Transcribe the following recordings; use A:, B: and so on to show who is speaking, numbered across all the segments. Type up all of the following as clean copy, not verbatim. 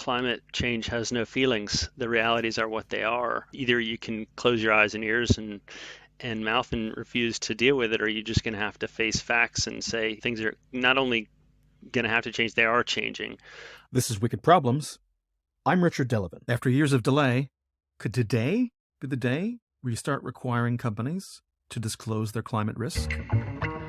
A: climate change has no feelings. The realities are what they are. Either you can close your eyes and ears and mouth and refuse to deal with it, or you're just going to have to face facts and say things are not only going to have to change, they are changing.
B: This is Wicked Problems. I'm Richard Delavan. After years of delay, could today be the day where you start requiring companies to disclose their climate risk?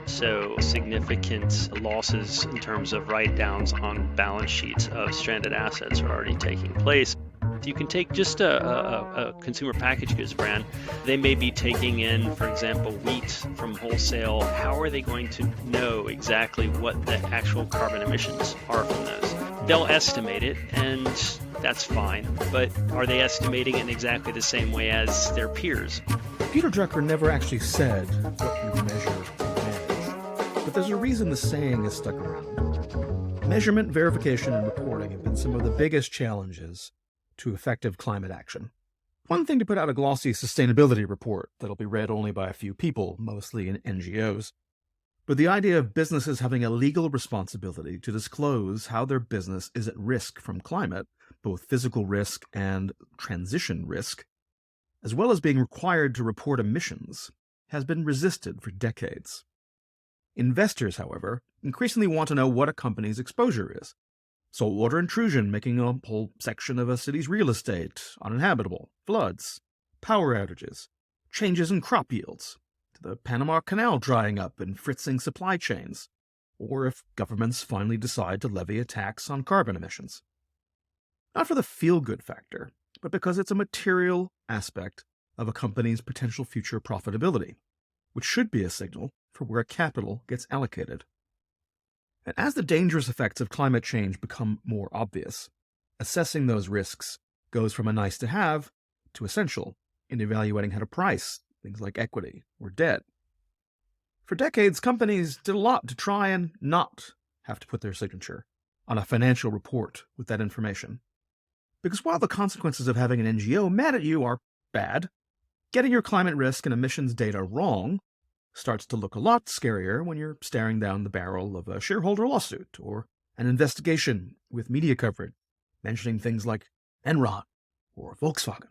A: So significant losses in terms of write-downs on balance sheets of stranded assets are already taking place. You can take just a consumer packaged goods brand. They may be taking in, for example, wheat from wholesale. How are they going to know exactly what the actual carbon emissions are from those? They'll estimate it, and that's fine. But are they estimating it in exactly the same way as their peers?
B: Peter Drucker never actually said what you measure and manage. But there's a reason the saying has stuck around. Measurement, verification, and reporting have been some of the biggest challenges to effective climate action. One thing to put out a glossy sustainability report that'll be read only by a few people, mostly in NGOs. But the idea of businesses having a legal responsibility to disclose how their business is at risk from climate, both physical risk and transition risk, as well as being required to report emissions, has been resisted for decades. Investors, however, increasingly want to know what a company's exposure is. Saltwater intrusion making a whole section of a city's real estate uninhabitable, floods, power outages, changes in crop yields, to the Panama Canal drying up and fritzing supply chains, or if governments finally decide to levy a tax on carbon emissions. Not for the feel-good factor, but because it's a material aspect of a company's potential future profitability, which should be a signal for where capital gets allocated. And as the dangerous effects of climate change become more obvious, assessing those risks goes from a nice-to-have to essential in evaluating how to price things like equity or debt. For decades, companies did a lot to try and not have to put their signature on a financial report with that information. Because while the consequences of having an NGO mad at you are bad, getting your climate risk and emissions data wrong starts to look a lot scarier when you're staring down the barrel of a shareholder lawsuit or an investigation with media coverage mentioning things like Enron or Volkswagen.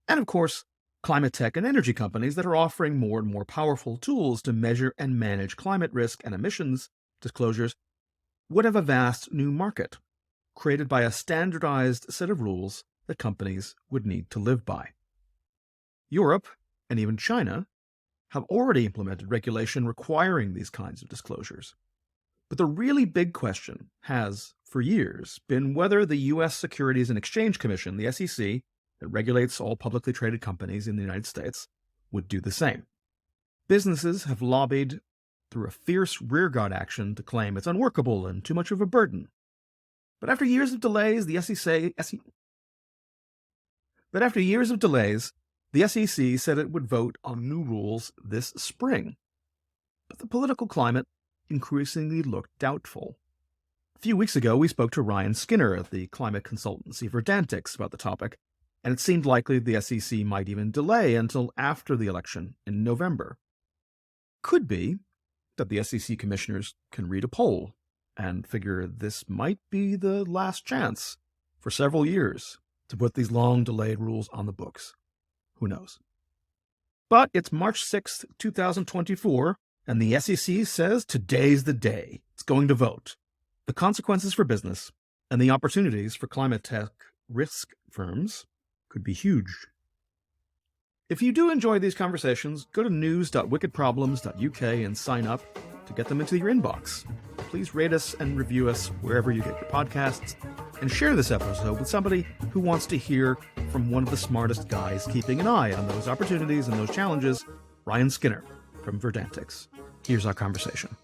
B: And of course, climate tech and energy companies that are offering more and more powerful tools to measure and manage climate risk and emissions disclosures would have a vast new market created by a standardized set of rules that companies would need to live by. Europe, and even China, have already implemented regulation requiring these kinds of disclosures. But the really big question has, for years, been whether the U.S. Securities and Exchange Commission, the SEC, that regulates all publicly traded companies in the United States, would do the same. Businesses have lobbied through a fierce rearguard action to claim it's unworkable and too much of a burden. But after years of delays, the SEC said it would vote on new rules this spring. But the political climate increasingly looked doubtful. A few weeks ago, we spoke to Ryan Skinner at the climate consultancy Verdantix about the topic, and it seemed likely the SEC might even delay until after the election in November. Could be that the SEC commissioners can read a poll and figure this might be the last chance for several years to put these long-delayed rules on the books. Who knows? But it's March 6th, 2024, and the SEC says today's the day. It's going to vote. The consequences for business and the opportunities for climate tech risk firms could be huge. If you do enjoy these conversations, go to news.wickedproblems.uk and sign up to get them into your inbox. Please rate us and review us wherever you get your podcasts, and share this episode with somebody who wants to hear from one of the smartest guys keeping an eye on those opportunities and those challenges, Ryan Skinner from Verdantix. Here's our conversation.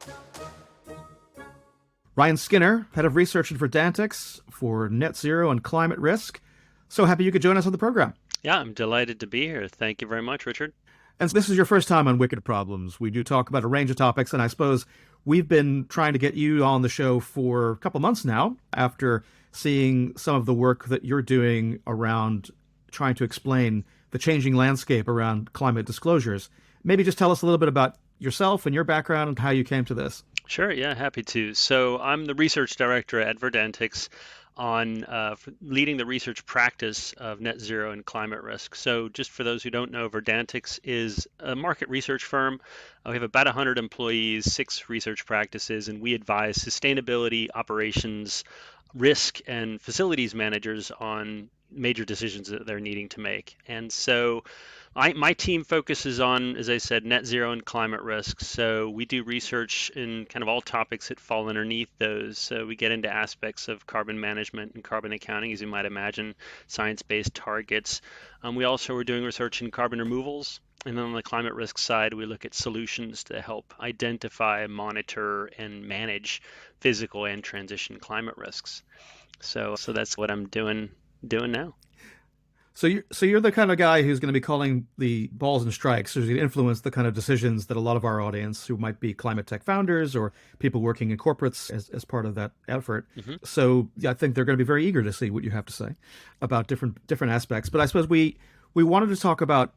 B: Ryan Skinner, head of research at Verdantix for net zero and climate risk. So happy you could join us on the program.
A: Yeah, I'm delighted to be here. Thank you very much, Richard.
B: And this is your first time on Wicked Problems. We do talk about a range of topics, and I suppose we've been trying to get you on the show for a couple months now after seeing some of the work that you're doing around trying to explain the changing landscape around climate disclosures. Maybe just tell us a little bit about yourself and your background and how you came to this.
A: Sure, yeah, happy to. So I'm the research director at Verdantix on leading the research practice of net zero and climate risk. So just for those who don't know, Verdantix is a market research firm. We have about 100 employees, six research practices, and we advise sustainability, operations, risk, and facilities managers on major decisions that they're needing to make. And so my team focuses on, as I said, net zero and climate risks. So we do research in kind of all topics that fall underneath those. So we get into aspects of carbon management and carbon accounting, as you might imagine, science-based targets. We also are doing research in carbon removals. And then on the climate risk side, we look at solutions to help identify, monitor, and manage physical and transition climate risks. So that's what I'm doing now.
B: So you're the kind of guy who's going to be calling the balls and strikes, who's going to influence the kind of decisions that a lot of our audience, who might be climate tech founders or people working in corporates as part of that effort.
A: Hmm.
B: So yeah, I think they're going to be very eager to see what you have to say about different aspects. But I suppose we wanted to talk about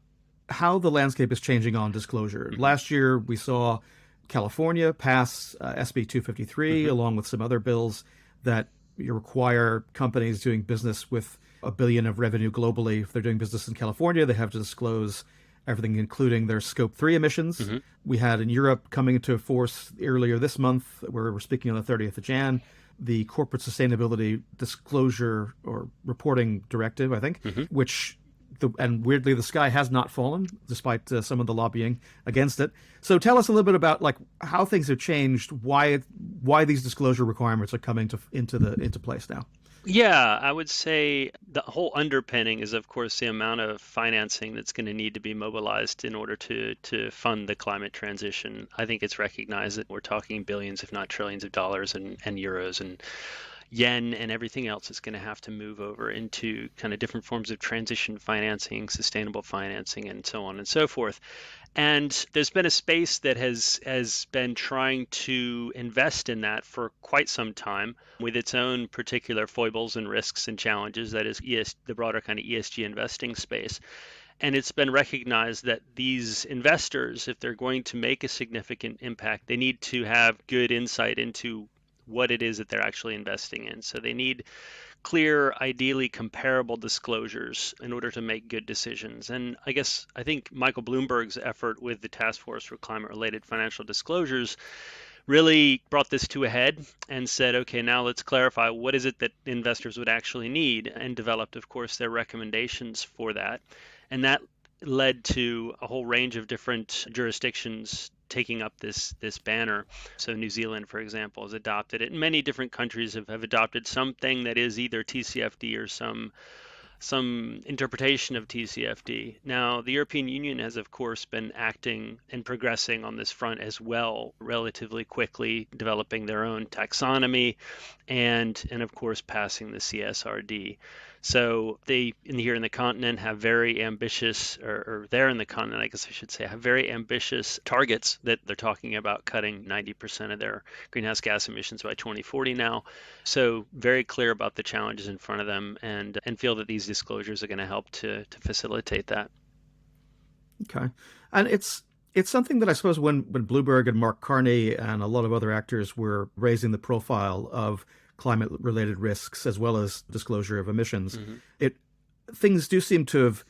B: how the landscape is changing on disclosure.
A: Hmm.
B: Last year, we saw California pass SB 253
A: Hmm.
B: along with some other bills that you require companies doing business with $1 billion of revenue globally. If they're doing business in California, they have to disclose everything, including their Scope 3 emissions.
A: Hmm.
B: We had in Europe coming into force earlier this month, where we're speaking on the 30th of Jan, the Corporate Sustainability Disclosure or Reporting Directive, I think,
A: Hmm.
B: which and weirdly, the sky has not fallen despite some of the lobbying against it. So tell us a little bit about like how things have changed, why these disclosure requirements are coming into place now.
A: Yeah, I would say the whole underpinning is, of course, the amount of financing that's going to need to be mobilized in order to fund the climate transition. I think it's recognized that we're talking billions, if not trillions of dollars and euros and yen and everything else is going to have to move over into kind of different forms of transition financing, sustainable financing, and so on and so forth. And there's been a space that has been trying to invest in that for quite some time with its own particular foibles and risks and challenges. That is the broader kind of ESG investing space. And it's been recognized that these investors, if they're going to make a significant impact, they need to have good insight into what it is that they're actually investing in. So they need clear, ideally comparable disclosures in order to make good decisions. And I think Michael Bloomberg's effort with the Task Force for Climate Related Financial Disclosures really brought this to a head and said, okay, now let's clarify what is it that investors would actually need, and developed, of course, their recommendations for that. And that led to a whole range of different jurisdictions taking up this banner. So New Zealand, for example, has adopted it. And many different countries have adopted something that is either TCFD or some interpretation of TCFD. Now, the European Union has, of course, been acting and progressing on this front as well, relatively quickly, developing their own taxonomy and of course, passing the CSRD. So they, here in the continent, have very ambitious, or there in the continent, I guess I should say, have very ambitious targets that they're talking about cutting 90% of their greenhouse gas emissions by 2040 now. So very clear about the challenges in front of them, and feel that these disclosures are going to help to facilitate that.
B: Okay, and it's something that I suppose when Bloomberg and Mark Carney and a lot of other actors were raising the profile of climate related risks as well as disclosure of emissions,
A: Hmm.
B: it things do seem to have,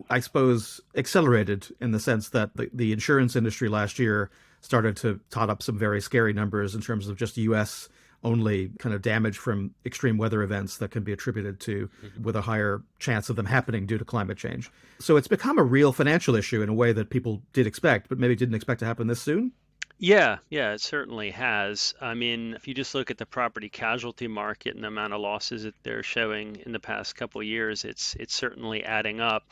B: I suppose, accelerated in the sense that the insurance industry last year started to tot up some very scary numbers in terms of just US only kind of damage from extreme weather events that can be attributed to with a higher chance of them happening due to climate change. So it's become a real financial issue in a way that people did expect, but maybe didn't expect to happen this soon.
A: Yeah, it certainly has. I mean, if you just look at the property casualty market and the amount of losses that they're showing in the past couple of years, it's certainly adding up.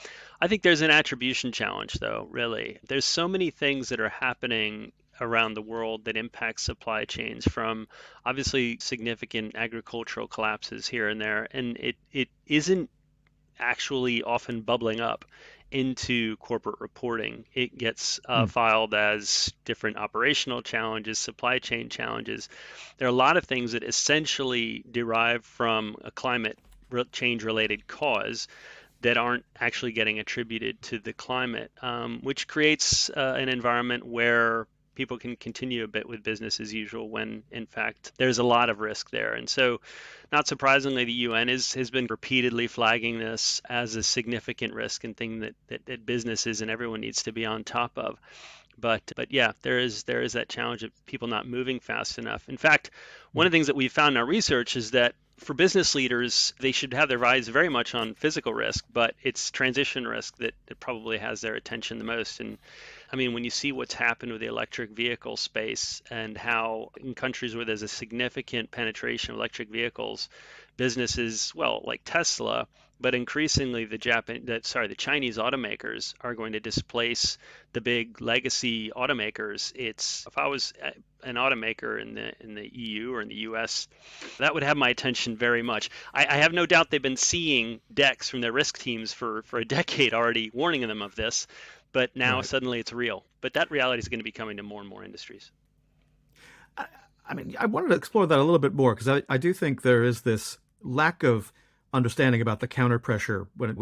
A: I think there's an attribution challenge, though, really. There's so many things that are happening around the world that impact supply chains, from obviously significant agricultural collapses here and there, and it isn't actually often bubbling up into corporate reporting. It gets
B: Hmm.
A: filed as different operational challenges, supply chain challenges. There are a lot of things that essentially derive from a climate change related cause that aren't actually getting attributed to the climate, which creates an environment where people can continue a bit with business as usual when in fact there's a lot of risk there. And so not surprisingly, the UN has been repeatedly flagging this as a significant risk and thing that businesses and everyone needs to be on top of. But yeah, there is that challenge of people not moving fast enough. In fact, one of the things that we found in our research is that for business leaders, they should have their eyes very much on physical risk, but it's transition risk that probably has their attention the most. And I mean, when you see what's happened with the electric vehicle space and how in countries where there's a significant penetration of electric vehicles, businesses, well, like Tesla, but increasingly the Chinese automakers are going to displace the big legacy automakers. If I was an automaker in the EU or in the US, that would have my attention very much. I have no doubt they've been seeing decks from their risk teams for a decade already warning them of this, but now
B: Right.
A: suddenly it's real. But that reality is going to be coming to more and more industries.
B: I mean, I wanted to explore that a little bit more because I do think there is this lack of understanding about the counter pressure when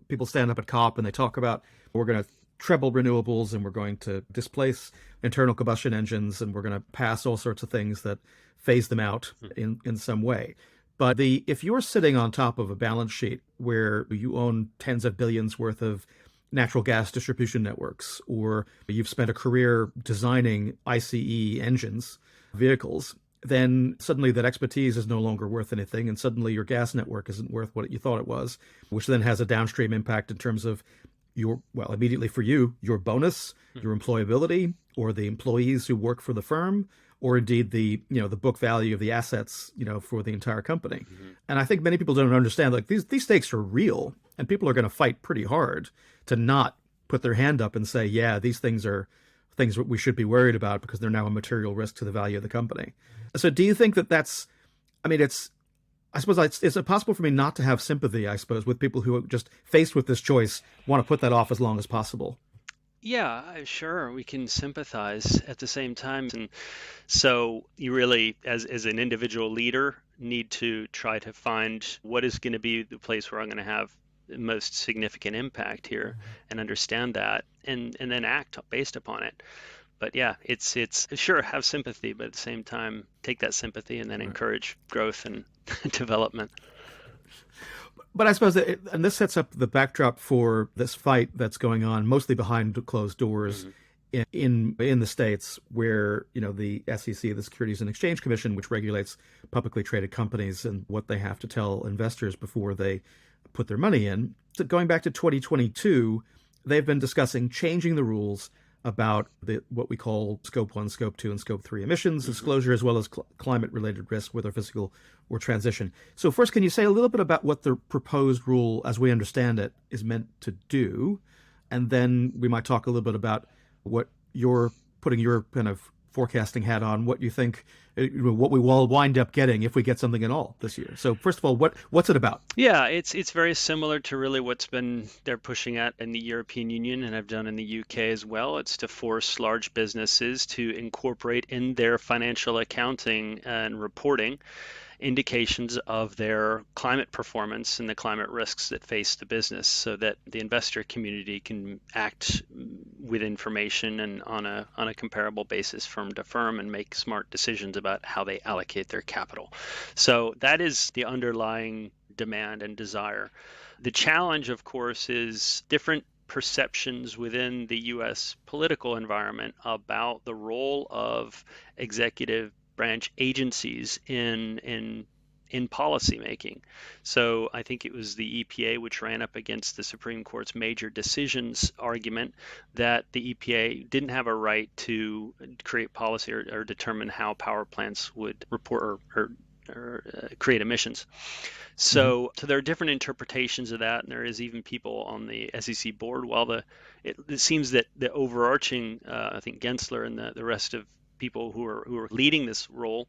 B: people stand up at COP and they talk about we're going to treble renewables and we're going to displace internal combustion engines and we're going to pass all sorts of things that phase them out in some way. But if you're sitting on top of a balance sheet where you own tens of billions worth of natural gas distribution networks, or you've spent a career designing ICE engines, vehicles, then suddenly that expertise is no longer worth anything, and suddenly your gas network isn't worth what you thought it was, which then has a downstream impact in terms of immediately for you, your bonus, your employability, or the employees who work for the firm, or indeed the book value of the assets, for the entire company. Mm-hmm. And I think many people don't understand, like these stakes are real, and people are going to fight pretty hard to not put their hand up and say, yeah, these things are things that we should be worried about because they're now a material risk to the value of the company. So do you think is it possible for me not to have sympathy, I suppose, with people who are just faced with this choice, want to put that off as long as possible?
A: Yeah, sure. We can sympathize at the same time. And so you really, as an individual leader, need to try to find what is going to be the place where I'm going to have the most significant impact here and understand that and then act based upon it. But yeah, it's sure have sympathy, but at the same time, take that sympathy and then encourage growth and development.
B: But I suppose and this sets up the backdrop for this fight that's going on mostly behind closed doors in the States, where the SEC, the Securities and Exchange Commission, which regulates publicly traded companies and what they have to tell investors before they put their money in. So going back to 2022, they've been discussing changing the rules about what we call Scope 1, Scope 2, and Scope 3 emissions disclosure, as well as climate-related risk, whether physical or transition. So first, can you say a little bit about what the proposed rule, as we understand it, is meant to do? And then we might talk a little bit about what you're putting your kind of forecasting hat on, what you think, what we will wind up getting if we get something at all this year. So first of all, what's it about?
A: Yeah, it's very similar to really what's been they're pushing at in the European Union and have done in the UK as well. It's to force large businesses to incorporate in their financial accounting and reporting indications of their climate performance and the climate risks that face the business so that the investor community can act with information and on a comparable basis firm to firm and make smart decisions about how they allocate their capital. So that is the underlying demand and desire. The challenge, of course, is different perceptions within the U.S. political environment about the role of executive branch agencies in policy making. So I think it was the EPA which ran up against the Supreme Court's major decisions argument that the EPA didn't have a right to create policy or determine how power plants would report or create emissions. So there are different interpretations of that, and there is even people on the SEC board. While it seems that the overarching, I think Gensler and the rest of people who are leading this role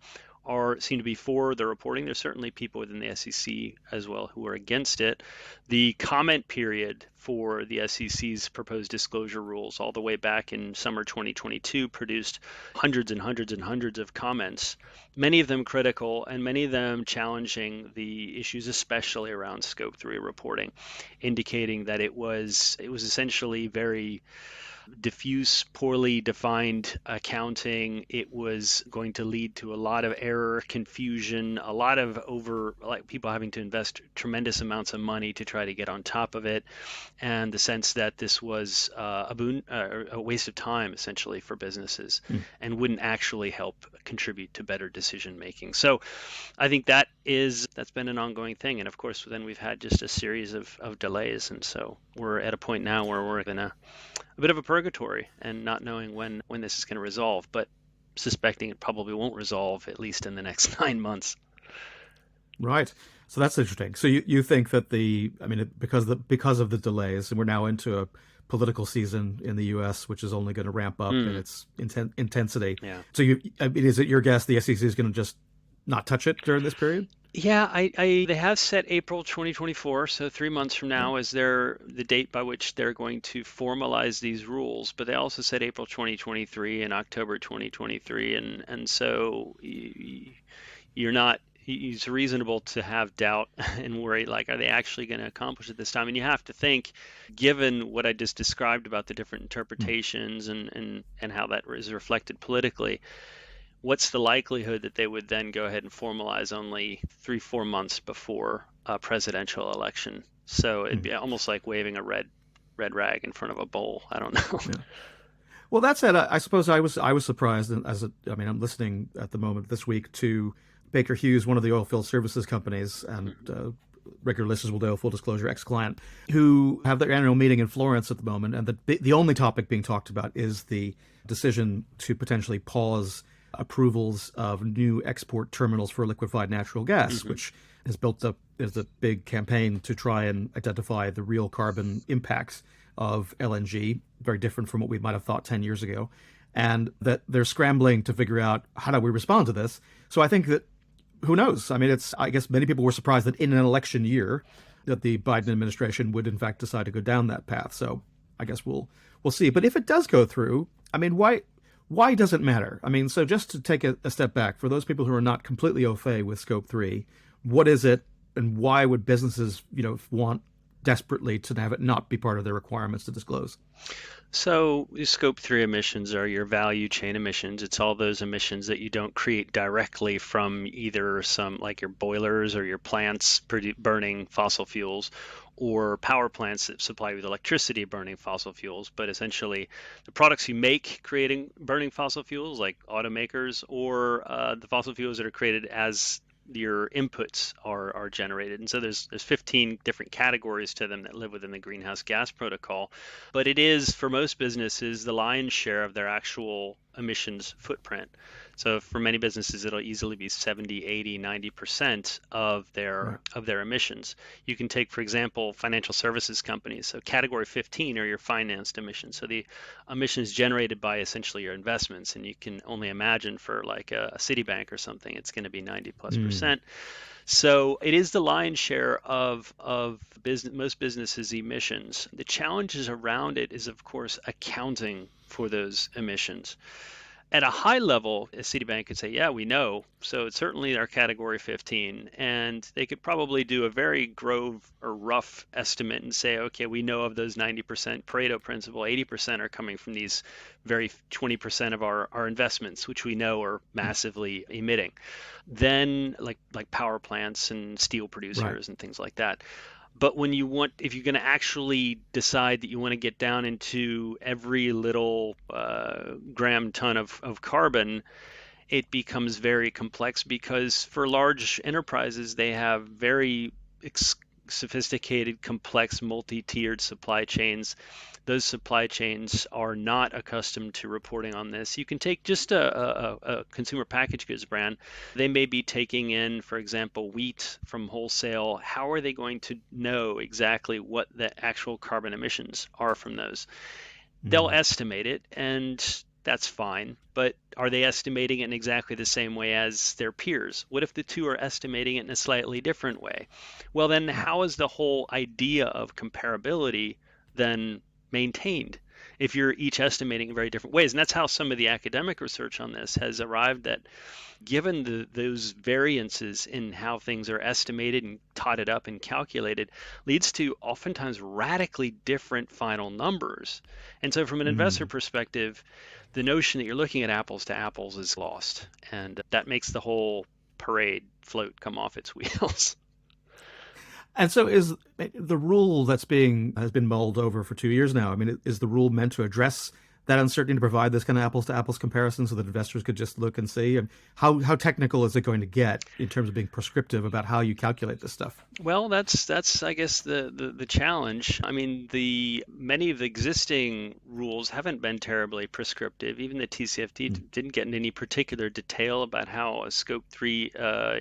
A: seem to be for the reporting. There's certainly people within the SEC as well who are against it. The comment period for the SEC's proposed disclosure rules all the way back in summer 2022 produced hundreds and hundreds and hundreds of comments, many of them critical and many of them challenging the issues, especially around Scope 3 reporting, indicating that it was essentially very diffuse, poorly defined accounting. It was going to lead to a lot of error, confusion, a lot of like people having to invest tremendous amounts of money to try to get on top of it, and the sense that this was a waste of time essentially for businesses and wouldn't actually help contribute to better decision making. So I think that's been an ongoing thing. And of course, then we've had just a series of delays. And so we're at a point now where we're in a bit of a purgatory and not knowing when this is going to resolve, but suspecting it probably won't resolve, at least in the next 9 months.
B: Right. So that's interesting. So you think that because of the delays, and we're now into a political season in the U.S., which is only going to ramp up in its intensity.
A: Yeah.
B: So is it your guess the SEC is going to just not touch it during this period?
A: Yeah, they have set April 2024, so 3 months from now is the date by which they're going to formalize these rules. But they also said April 2023 and October 2023, and so it's reasonable to have doubt and worry, like, are they actually going to accomplish it this time? And you have to think, given what I just described about the different interpretations and how that is reflected politically, what's the likelihood that they would then go ahead and formalize only 3-4 months before a presidential election? So it'd be almost like waving a red rag in front of a bowl. I don't know.
B: Yeah. Well, that said, I suppose I was surprised. I'm listening at the moment this week to Baker Hughes, one of the oilfield services companies, and regular listeners will know, full disclosure, ex-client, who have their annual meeting in Florence at the moment, and the only topic being talked about is the decision to potentially pause approvals of new export terminals for liquefied natural gas, which has built up as a big campaign to try and identify the real carbon impacts of LNG, very different from what we might have thought 10 years ago, and that they're scrambling to figure out how do we respond to this. So I think that, who knows? I mean, I guess many people were surprised that in an election year that the Biden administration would in fact decide to go down that path. So I guess we'll see. But if it does go through, I mean, why does it matter? I mean, so just to take a step back, for those people who are not completely au fait with Scope 3, what is it, and why would businesses, want desperately to have it not be part of their requirements to disclose?
A: So Scope 3 emissions are your value chain emissions. It's all those emissions that you don't create directly from either like your boilers or your plants burning fossil fuels, or power plants that supply you with electricity burning fossil fuels, but essentially the products you make burning fossil fuels, like automakers, or the fossil fuels that are created as your inputs are generated. And so there's 15 different categories to them that live within the greenhouse gas protocol. But it is, for most businesses, the lion's share of their actual emissions footprint. So for many businesses, it'll easily be 70, 80, 90% of their emissions. You can take, for example, financial services companies. So category 15 are your financed emissions. So the emissions generated by essentially your investments. And you can only imagine for like a Citibank or something, it's going to be 90+%. So it is the lion's share of most businesses' emissions. The challenges around it is, of course, accounting for those emissions. At a high level, a Citibank could say, yeah, we know. So it's certainly our category 15. And they could probably do a very rough estimate and say, okay, we know of those 90%, Pareto principle, 80% are coming from these very 20% of our investments, which we know are massively emitting. Then like power plants and steel producers and things like that. But if you're going to actually decide that you want to get down into every little gram ton of carbon, it becomes very complex, because for large enterprises, they have very sophisticated, complex, multi-tiered supply chains. Those supply chains are not accustomed to reporting on this. You can take just a consumer packaged goods brand. They may be taking in, for example, wheat from wholesale. How are they going to know exactly what the actual carbon emissions are from those? They'll estimate it, and that's fine. But are they estimating it in exactly the same way as their peers? What if the two are estimating it in a slightly different way? Well, then how is the whole idea of comparability than maintained if you're each estimating in very different ways. And that's how some of the academic research on this has arrived at, given those variances in how things are estimated and totted up and calculated, leads to oftentimes radically different final numbers. And so from an investor
B: Mm.
A: perspective, the notion that you're looking at apples to apples is lost. And that makes the whole parade float come off its wheels.
B: And so is the rule that's being has been mulled over for 2 years now. I mean, is the rule meant to address that uncertainty, to provide this kind of apples to apples comparison so that investors could just look and see? And how technical is it going to get in terms of being prescriptive about how you calculate this stuff?
A: Well, that's I guess the challenge. I mean, the many of the existing rules haven't been terribly prescriptive. Even the TCFD
B: Mm.
A: didn't get into any particular detail about how a Scope 3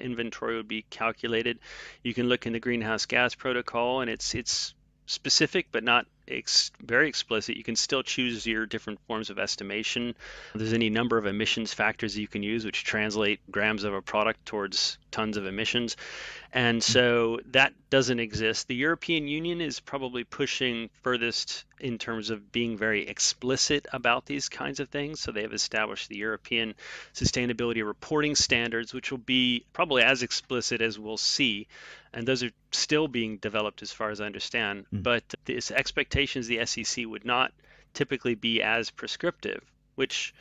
A: inventory would be calculated. You can look in the greenhouse gas protocol, and it's specific but not very explicit. You can still choose your different forms of estimation. There's any number of emissions factors that you can use, which translate grams of a product towards tons of emissions. And so that doesn't exist. The European Union is probably pushing furthest in terms of being very explicit about these kinds of things. So they have established the European Sustainability Reporting Standards, which will be probably as explicit as we'll see. And those are still being developed as far as I understand.
B: Mm.
A: But the expectations the SEC would not typically be as prescriptive, which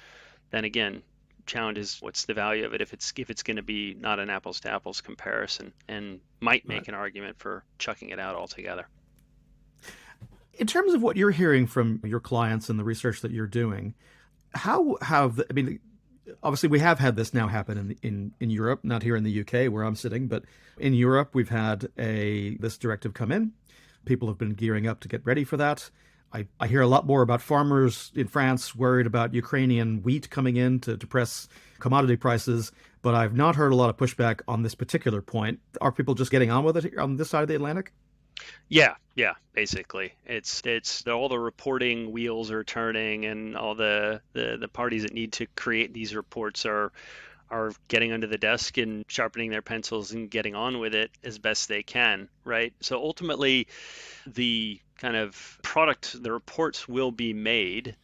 A: then again challenges what's the value of it if it's going to be not an apples to apples comparison, and might
B: Right.
A: make an argument for chucking it out altogether.
B: In terms of what you're hearing from your clients and the research that you're doing, how have I mean, obviously we have had this now happen in Europe, not here in the UK where I'm sitting, but in Europe we've had this directive come in. People have been gearing up to get ready for that. I hear a lot more about farmers in France worried about Ukrainian wheat coming in to depress commodity prices, but I've not heard a lot of pushback on this particular point. Are people just getting on with it on this side of the Atlantic?
A: Yeah, basically it's all the reporting wheels are turning, and all the parties that need to create these reports are getting under the desk and sharpening their pencils and getting on with it as best they can, right? So ultimately, the kind of product, the reports will be made,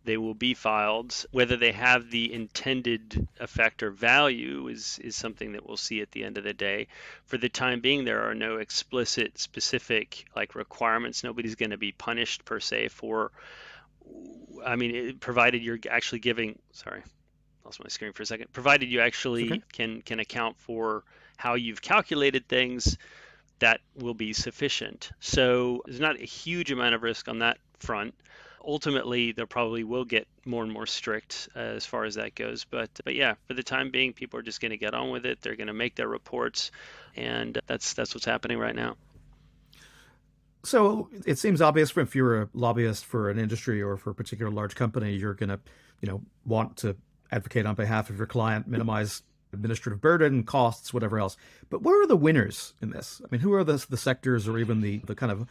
A: they will be filed. Whether they have the intended effect or value is something that we'll see at the end of the day. For the time being, there are no explicit, specific like requirements. Nobody's going to be punished per se for, I mean, provided you're actually giving, sorry, lost my screen for a second. Provided you
B: It's okay.
A: actually can account for how you've calculated things, that will be sufficient. So there's not a huge amount of risk on that front. Ultimately, they probably will get more and more strict as far as that goes. But yeah, for the time being, people are just going to get on with it. They're going to make their reports, and that's what's happening right now.
B: So it seems obvious if you're a lobbyist for an industry or for a particular large company, you're going to, want to advocate on behalf of your client, minimize administrative burden, costs, whatever else. But where are the winners in this? I mean, who are the sectors or even the kind of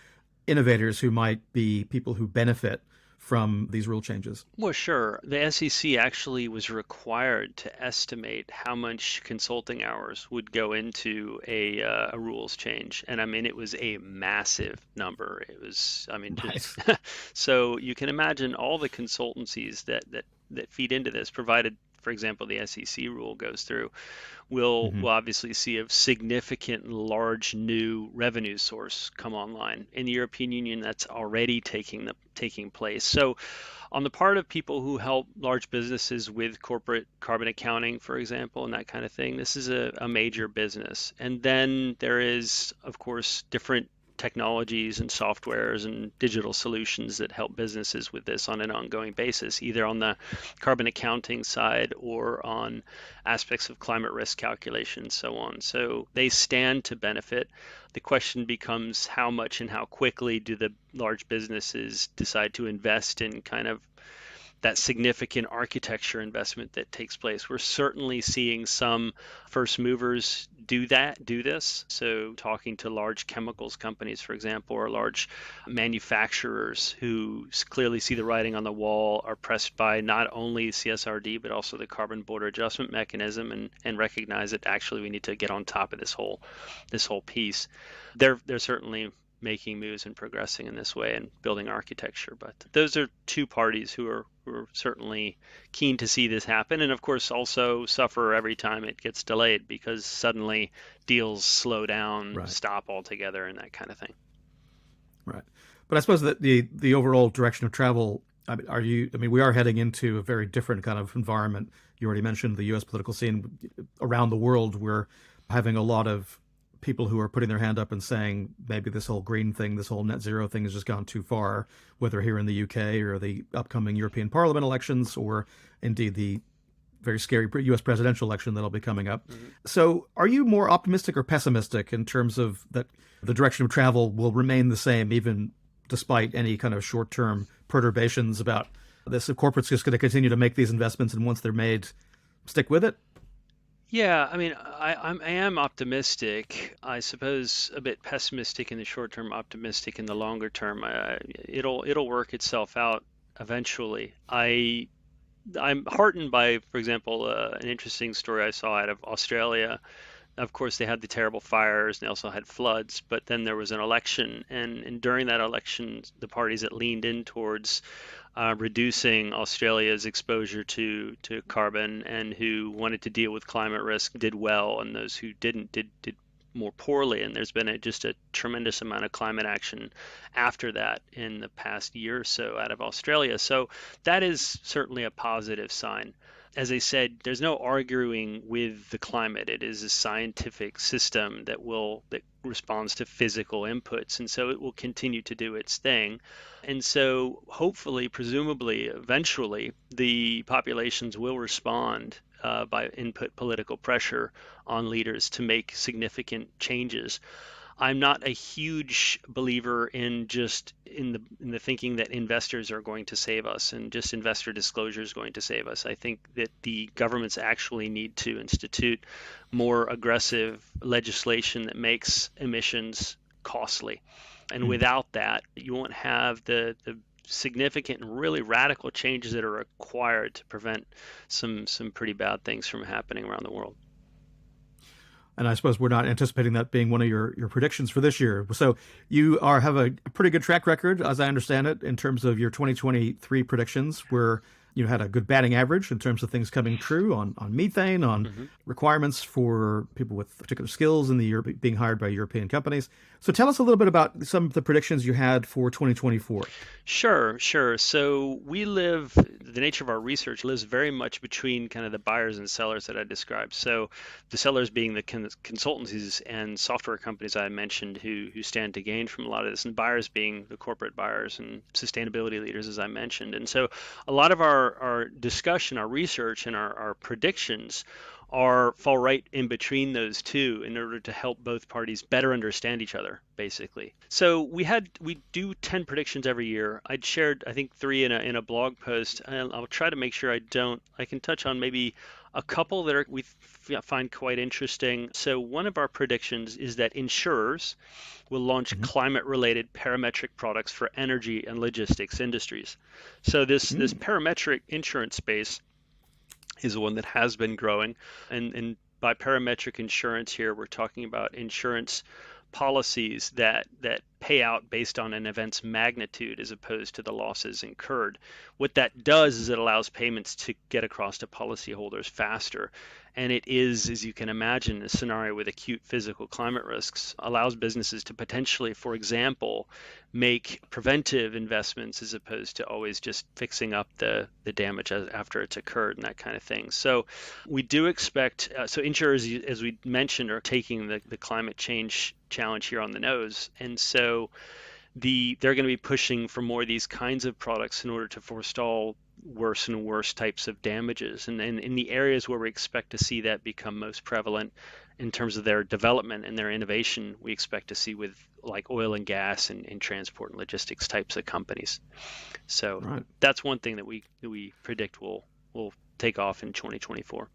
B: innovators who might be people who benefit from these rule changes?
A: Well, sure. The SEC actually was required to estimate how much consulting hours would go into a rules change, and I mean it was a massive number. It was, I mean, just
B: Nice.
A: so you can imagine all the consultancies that feed into this, provided, for example, the SEC rule goes through, will
B: Hmm.
A: obviously see a significant large new revenue source come online. In the European Union, that's already taking place. So on the part of people who help large businesses with corporate carbon accounting, for example, and that kind of thing, this is a major business. And then there is, of course, different technologies and softwares and digital solutions that help businesses with this on an ongoing basis, either on the carbon accounting side or on aspects of climate risk calculation and so on. So they stand to benefit. The question becomes how much and how quickly do the large businesses decide to invest in kind of that significant architecture investment that takes place. We're certainly seeing some first movers do this. So talking to large chemicals companies, for example, or large manufacturers who clearly see the writing on the wall, are pressed by not only CSRD, but also the carbon border adjustment mechanism, and recognize that actually we need to get on top of this whole piece. They're certainly making moves and progressing in this way and building architecture. But those are two parties who are certainly keen to see this happen, and of course also suffer every time it gets delayed because suddenly deals slow down,
B: Right.
A: stop altogether, and that kind of thing.
B: Right. But I suppose that the overall direction of travel, I mean, we are heading into a very different kind of environment. You already mentioned the U.S. political scene around the world. We're having a lot of people who are putting their hand up and saying maybe this whole green thing, this whole net zero thing has just gone too far, whether here in the UK or the upcoming European Parliament elections or indeed the very scary U.S. presidential election that'll be coming up.
A: Mm-hmm.
B: So are you more optimistic or pessimistic in terms of that the direction of travel will remain the same even despite any kind of short-term perturbations about this? The corporate's just going to continue to make these investments, and once they're made, stick with it?
A: Yeah, I mean, I am optimistic. I suppose a bit pessimistic in the short term, optimistic in the longer term. It'll work itself out eventually. I'm heartened by, for example, an interesting story I saw out of Australia. Of course, they had the terrible fires and they also had floods, but then there was an election, and during that election, the parties that leaned in towards reducing Australia's exposure to carbon and who wanted to deal with climate risk did well, and those who didn't did more poorly. And there's been just a tremendous amount of climate action after that in the past year or so out of Australia. So that is certainly a positive sign. As I said, there's no arguing with the climate. It is a scientific system that responds to physical inputs, and so it will continue to do its thing. And so hopefully, presumably, eventually, the populations will respond by input political pressure on leaders to make significant changes. I'm not a huge believer in just in the thinking that investors are going to save us and just investor disclosure is going to save us. I think that the governments actually need to institute more aggressive legislation that makes emissions costly. And without that, you won't have the significant and really radical changes that are required to prevent some pretty bad things from happening around the world.
B: And I suppose we're not anticipating that being one of your predictions for this year. So you have a pretty good track record, as I understand it, in terms of your 2023 predictions, where you had a good batting average in terms of things coming true on methane, on requirements for people with particular skills in the Europe, being hired by European companies. So tell us a little bit about some of the predictions you had for 2024.
A: Sure. So the nature of our research lives very much between kind of the buyers and sellers that I described. So the sellers being the consultancies and software companies I mentioned who stand to gain from a lot of this, and buyers being the corporate buyers and sustainability leaders, as I mentioned. And so a lot of our discussion, our research, and our predictions fall right in between those two in order to help both parties better understand each other, basically. So we do 10 predictions every year. I'd shared, I think, 3 in a blog post. And I'll try to make sure I can touch on maybe a couple that we find quite interesting. So one of our predictions is that insurers will launch climate-related parametric products for energy and logistics industries. So this parametric insurance space is one that has been growing. And by parametric insurance here, we're talking about insurance policies that pay out based on an event's magnitude as opposed to the losses incurred. What that does is it allows payments to get across to policyholders faster. And it is, as you can imagine, a scenario with acute physical climate risks allows businesses to potentially, for example, make preventive investments as opposed to always just fixing up the damage after it's occurred and that kind of thing. So we do expect, so insurers, as we mentioned, are taking the climate change challenge here on the nose. And so they're going to be pushing for more of these kinds of products in order to forestall worse and worse types of damages. And in the areas where we expect to see that become most prevalent in terms of their development and their innovation, we expect to see with like oil and gas and transport and logistics types of companies. So That's one thing that we predict will take off in 2024.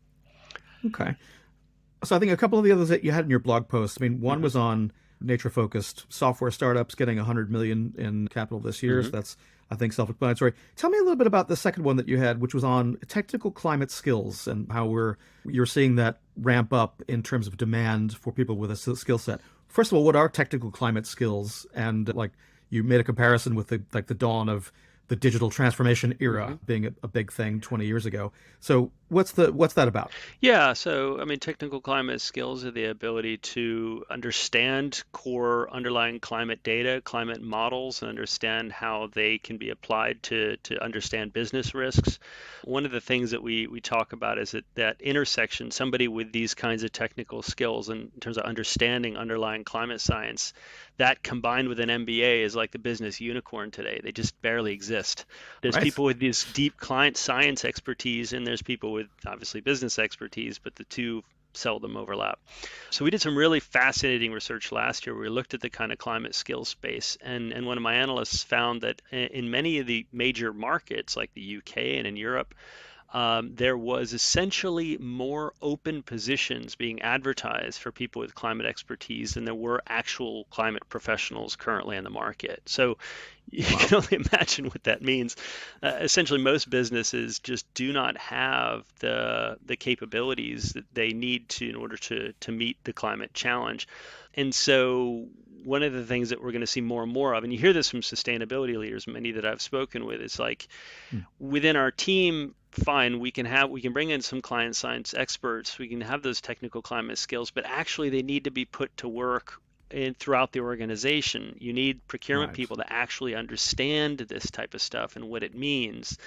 B: Okay. So I think a couple of the others that you had in your blog post, I mean, one was on nature-focused software startups getting $100 million in capital this year. So that's, I think, self-explanatory. Tell me a little bit about the second one that you had, which was on technical climate skills and how you're seeing that ramp up in terms of demand for people with a skill set. First of all, what are technical climate skills? And like you made a comparison with the dawn of the digital transformation era being a big thing 20 years ago. So what's that about?
A: Yeah, so I mean, technical climate skills are the ability to understand core underlying climate data, climate models, and understand how they can be applied to understand business risks. One of the things that we talk about is that intersection, somebody with these kinds of technical skills in terms of understanding underlying climate science, that combined with an MBA is like the business unicorn today. They just barely exist. There's
B: Right.
A: people with this deep client science expertise, and there's people with obviously business expertise, but the two seldom overlap. So we did some really fascinating research last year where we looked at the kind of climate skills space, and one of my analysts found that in many of the major markets like the UK and in Europe, there was essentially more open positions being advertised for people with climate expertise than there were actual climate professionals currently in the market. So you can only imagine what that means. Essentially, most businesses just do not have the capabilities that they need to in order to meet the climate challenge. And so one of the things that we're going to see more and more of, and you hear this from sustainability leaders, many that I've spoken with, it's like within our team, fine, we can bring in some client science experts, we can have those technical climate skills, but actually they need to be put to work throughout the organization. You need procurement people to actually understand this type of stuff and what it means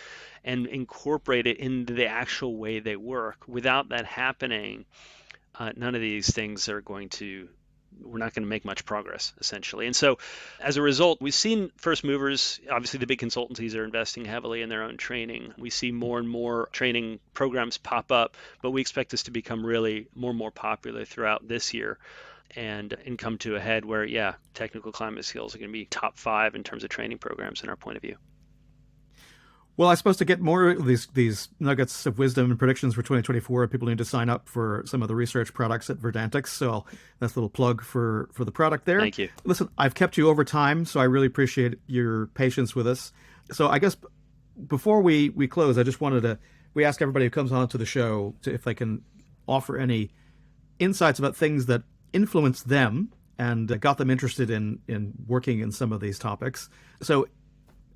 A: and incorporate it into the actual way they work. Without that happening, none of these things are going to we're not going to make much progress, essentially. And so as a result, we've seen first movers, obviously the big consultancies are investing heavily in their own training. We see more and more training programs pop up, but we expect this to become really more and more popular throughout this year and come to a head where, yeah, technical climate skills are going to be top 5 in terms of training programs in our point of view.
B: Well, I suppose to get more of these nuggets of wisdom and predictions for 2024, people need to sign up for some of the research products at Verdantix. So that's a little plug for the product there.
A: Thank you.
B: Listen, I've kept you over time, so I really appreciate your patience with us. So I guess before we close, I just wanted we ask everybody who comes on to the show if they can offer any insights about things that influenced them and got them interested in working in some of these topics. So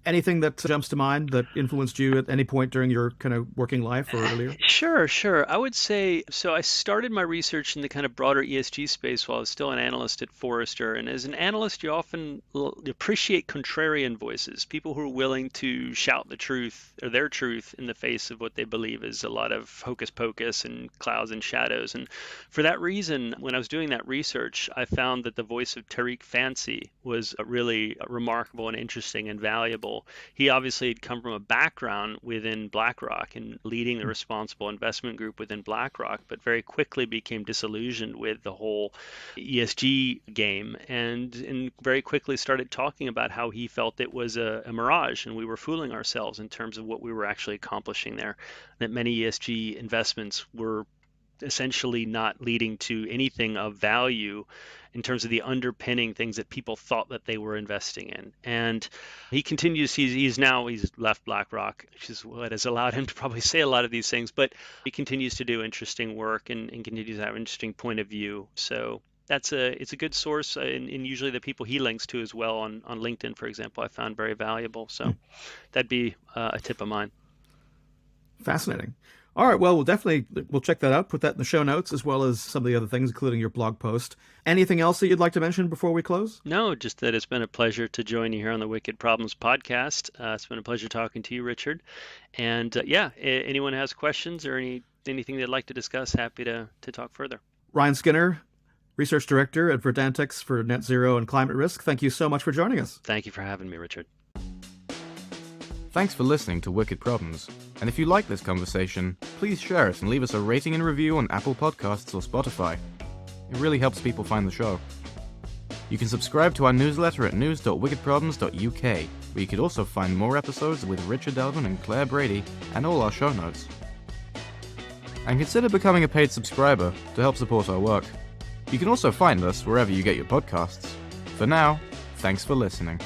B: anything that jumps to mind that influenced you at any point during your kind of working life or earlier?
A: Sure. I would say, so I started my research in the kind of broader ESG space while I was still an analyst at Forrester. And as an analyst, you often appreciate contrarian voices, people who are willing to shout the truth or their truth in the face of what they believe is a lot of hocus pocus and clouds and shadows. And for that reason, when I was doing that research, I found that the voice of Tariq Fancy was really remarkable and interesting and valuable. He obviously had come from a background within BlackRock and leading the responsible investment group within BlackRock, but very quickly became disillusioned with the whole ESG game and very quickly started talking about how he felt it was a mirage and we were fooling ourselves in terms of what we were actually accomplishing there, that many ESG investments were essentially not leading to anything of value in terms of the underpinning things that people thought that they were investing in. And he continues, he's left BlackRock, which is what has allowed him to probably say a lot of these things, but he continues to do interesting work and continues to have an interesting point of view. So it's a good source, and usually the people he links to as well on LinkedIn, for example, I found very valuable. So that'd be a tip of mine.
B: Fascinating. All right, well, we'll check that out, put that in the show notes, as well as some of the other things, including your blog post. Anything else that you'd like to mention before we close?
A: No, just that it's been a pleasure to join you here on the Wicked Problems podcast. It's been a pleasure talking to you, Richard. And anyone has questions or anything they'd like to discuss, happy to talk further.
B: Ryan Skinner, Research Director at Verdantix for Net Zero and Climate Risk. Thank you so much for joining us.
A: Thank you for having me, Richard.
C: Thanks for listening to Wicked Problems. And if you like this conversation, please share it and leave us a rating and review on Apple Podcasts or Spotify. It really helps people find the show. You can subscribe to our newsletter at news.wickedproblems.uk, where you could also find more episodes with Richard Delvin and Claire Brady and all our show notes. And consider becoming a paid subscriber to help support our work. You can also find us wherever you get your podcasts. For now, thanks for listening.